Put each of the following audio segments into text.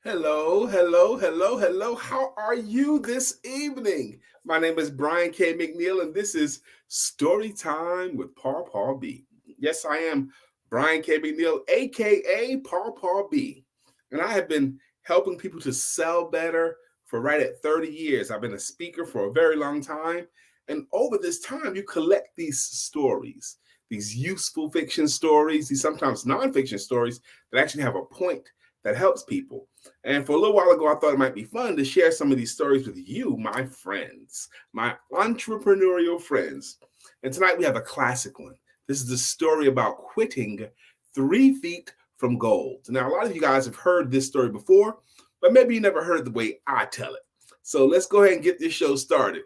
Hello, hello, hello, hello. How are you this evening? My name is Brian K McNeill, and this is Story Time with Paw Paw B. Yes, I am Brian K McNeill, aka Paw Paw B. And I have been helping people to sell better for right at 30 years. I've been a speaker for a very long time. And over this time, you collect these stories, these useful fiction stories, these sometimes nonfiction stories that actually have a point that helps people. And for a little while ago, I thought it might be fun to share some of these stories with you, my friends, my entrepreneurial friends. And tonight we have a classic one. This is the story about quitting 3 feet from gold. Now, a lot of you guys have heard this story before, but maybe you never heard the way I tell it. So let's go ahead and get this show started.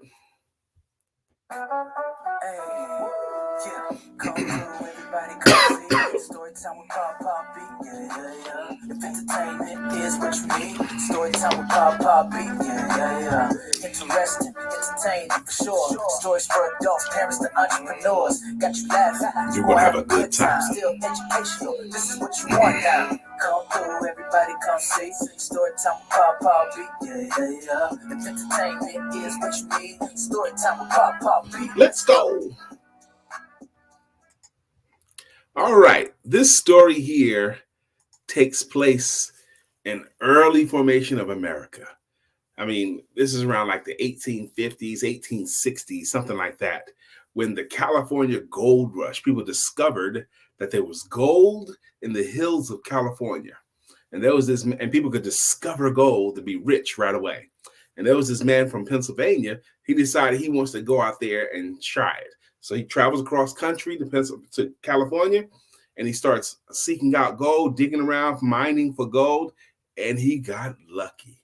Hey, yeah, come through, everybody come see. Story time with Paw Paw B, yeah. If entertainment is what you need, story time with Paw Paw B, yeah. Interesting, entertaining for sure. Stories for adults, parents to entrepreneurs. Got you laughing, You're gonna have a good time. Still educational, this is what you want now. Come through, everybody come see. Story time with Paw Paw B, yeah. If entertainment is what you need, story time with Paw Paw B. Let's go. All right, this story here takes place in early formation of America. I mean, this is around like the 1850s, 1860s, something like that, when the California gold rush, people discovered that there was gold in the hills of California. And there was this, and people could discover gold to be rich right away. And there was this man from Pennsylvania. He decided he wants to go out there and try it. So he travels across country to California, and he starts seeking out gold, digging around, mining for gold, and he got lucky.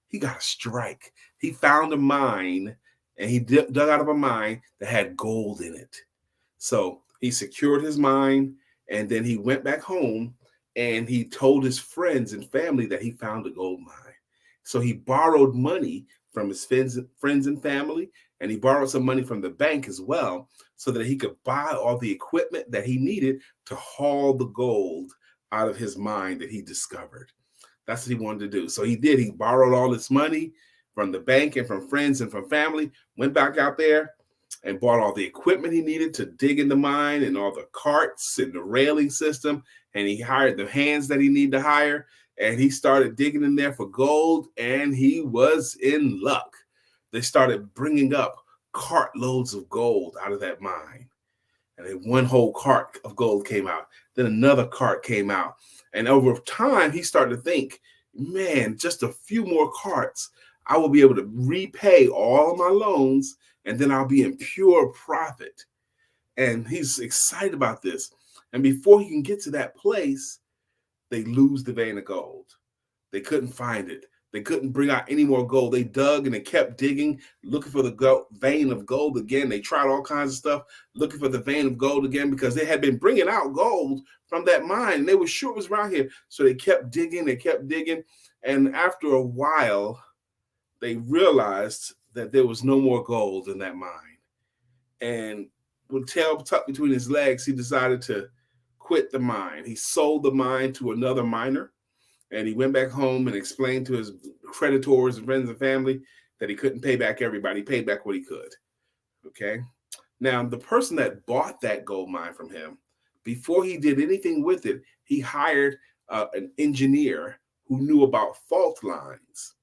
He got a strike. He found a mine, and he dug out of a mine that had gold in it. So he secured his mine, and then he went back home, and he told his friends and family that he found a gold mine. So he borrowed money from his friends and family, and he borrowed some money from the bank as well, so that he could buy all the equipment that he needed to haul the gold out of his mine that he discovered. That's what he wanted to do. So he did. He borrowed all this money from the bank and from friends and from family, went back out there and bought all the equipment he needed to dig in the mine and all the carts and the railing system. And he hired the hands that he needed to hire. And he started digging in there for gold, and he was in luck. They started bringing up cartloads of gold out of that mine. And then one whole cart of gold came out. Then another cart came out. And over time, he started to think, man, just a few more carts, I will be able to repay all of my loans, and then I'll be in pure profit. And he's excited about this. And before he can get to that place, they lose the vein of gold. They couldn't find it. They couldn't bring out any more gold. They dug and they kept digging, looking for the vein of gold again. They tried all kinds of stuff, looking for the vein of gold again, because they had been bringing out gold from that mine. And they were sure it was around here. So they kept digging. And after a while, they realized that there was no more gold in that mine. And with tail tucked between his legs, he decided to quit the mine. He sold the mine to another miner, and he went back home and explained to his creditors and friends and family that he couldn't pay back everybody. He paid back what he could. Okay. Now, the person that bought that gold mine from him, before he did anything with it, he hired an engineer who knew about fault lines,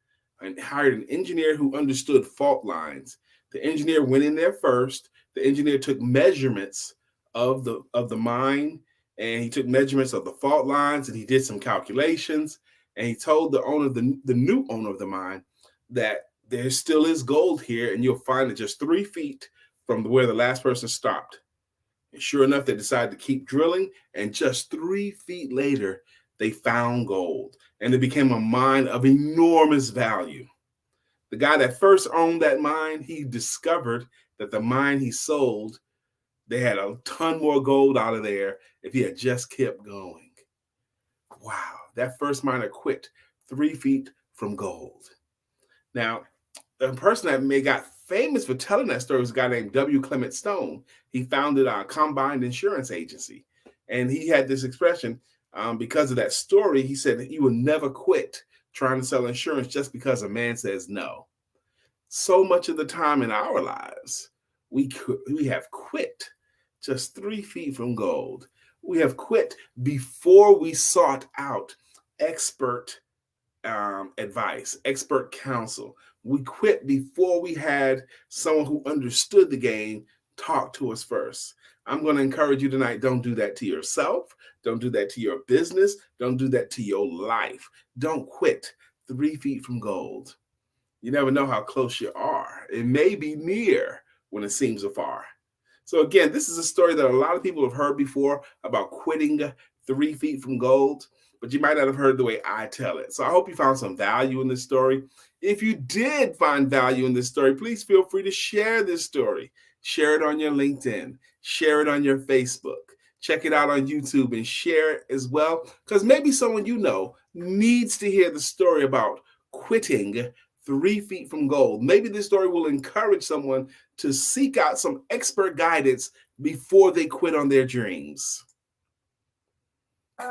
and hired an engineer who understood fault lines. The engineer went in there first. The engineer took measurements of the mine, and he took measurements of the fault lines, and he did some calculations, and he told the owner, the new owner of the mine, that there still is gold here, and you'll find it just 3 feet from where the last person stopped. And sure enough, they decided to keep drilling, and just 3 feet later, they found gold, and it became a mine of enormous value. The guy that first owned that mine, he discovered that the mine he sold, they had a ton more gold out of there if he had just kept going. Wow, that first miner quit 3 feet from gold. Now, the person that got famous for telling that story was a guy named W. Clement Stone. He founded a combined insurance agency. And he had this expression, because of that story, he said that he would never quit trying to sell insurance just because a man says no. So much of the time in our lives, we have quit just 3 feet from gold. We have quit before we sought out expert advice, expert counsel. We quit before we had someone who understood the game talk to us first. I'm going to encourage you tonight, don't do that to yourself. Don't do that to your business. Don't do that to your life. Don't quit 3 feet from gold. You never know how close you are. It may be near when it seems afar. So again, this is a story that a lot of people have heard before about quitting 3 feet from gold, but you might not have heard the way I tell it. So I hope you found some value in this story. If you did find value in this story, please feel free to share this story. Share it on your LinkedIn. Share it on your Facebook. Check it out on YouTube and share it as well, because maybe someone you know needs to hear the story about quitting 3 feet from gold. Maybe this story will encourage someone to seek out some expert guidance before they quit on their dreams. Hey,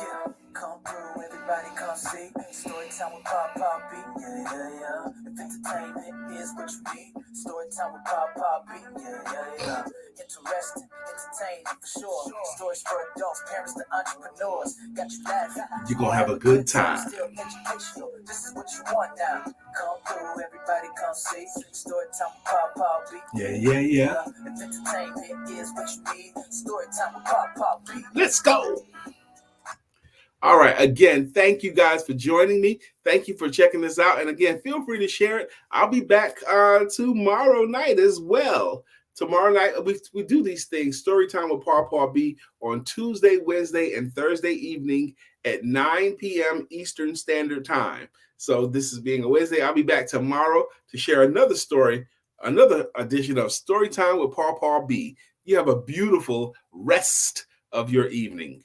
yeah, come through, everybody come see. Story time with Paw Paw B, yeah. If entertainment is what you need, story time with Paw Paw B, yeah. Interesting, entertaining for sure. Stories for adults, parents to entrepreneurs. Got you laughing. You're going to have a good time. Still educational, this is what you want now. Come through, everybody come see. Story time with Paw Paw B, Yeah. If entertainment is what you need, story time with Paw Paw B. Let's go. All right. Again, thank you guys for joining me. Thank you for checking this out. And again, feel free to share it. I'll be back tomorrow night as well. Tomorrow night, we do these things, Story Time with Paw Paw B, on Tuesday, Wednesday, and Thursday evening at 9 p.m. Eastern Standard Time. So this is being a Wednesday. I'll be back tomorrow to share another story, another edition of Story Time with Paw Paw B. You have a beautiful rest of your evening.